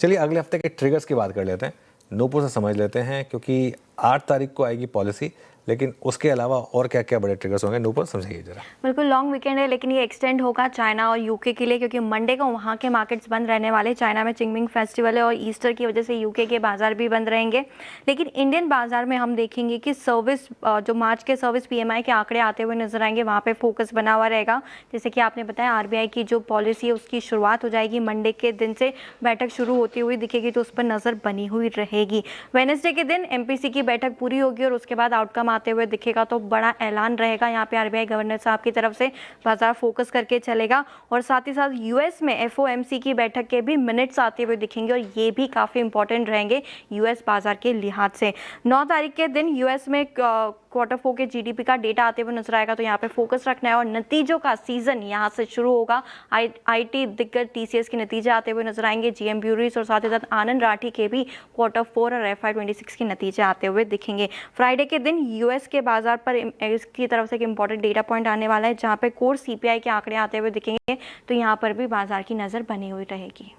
चलिए अगले हफ्ते के ट्रिगर्स की बात कर लेते हैं, नूपुर से समझ लेते हैं, क्योंकि 8 तारीख को आएगी पॉलिसी, लेकिन उसके अलावा और क्या क्या बड़े ट्रिगर्स होंगे, नूपुर समझाइए जरा। बिल्कुल लॉन्ग वीकेंड है, लेकिन ये एक्सटेंड होगा चाइना और यूके के लिए, क्योंकि मंडे को वहाँ के मार्केट्स बंद रहने वाले। चाइना में चिंगमिंग फेस्टिवल है और ईस्टर की वजह से यूके के बाजार भी बंद रहेंगे। लेकिन इंडियन बाजार में हम देखेंगे कि सर्विस, जो मार्च के सर्विस पीएमआई के आंकड़े आते हुए नजर आएंगे, वहाँ पे फोकस बना हुआ रहेगा। जैसे कि आपने बताया, आरबीआई की जो पॉलिसी है उसकी शुरुआत हो जाएगी, मंडे के दिन से बैठक शुरू होती हुई दिखेगी, तो उस पर नजर बनी हुई रहेगी। वेडनेसडे के दिन एमपीसी की बैठक पूरी होगी और उसके बाद आउटकम आते हुए दिखेगा, तो बड़ा ऐलान रहेगा यहाँ पे आरबीआई गवर्नर साहब की तरफ से। बाजार फोकस करके चलेगा और साथ ही साथ यूएस में एफओएमसी की बैठक के भी मिनट्स आते हुए दिखेंगे और ये भी काफ़ी इंपॉर्टेंट रहेंगे यूएस बाजार के लिहाज से। 9 तारीख के दिन यूएस में क्वार्टर 4 के जीडीपी का डेटा आते हुए नजर आएगा, तो यहाँ पे फोकस रखना है। और नतीजों का सीजन यहाँ से शुरू होगा। आईटी दिग्गज टीसीएस के नतीजे आते हुए नजर आएंगे, जीएम ब्यूरीज और साथ ही साथ आनंद राठी के भी क्वार्टर 4 और FY26 के नतीजे आते हुए दिखेंगे। फ्राइडे के दिन यूएस के बाजार पर इसकी तरफ से एक इंपॉर्टेंट डेटा पॉइंट आने वाला है, जहाँ पे कोर सीपीआई के आंकड़े आते हुए दिखेंगे, तो यहाँ पर भी बाजार की नज़र बनी हुई रहेगी।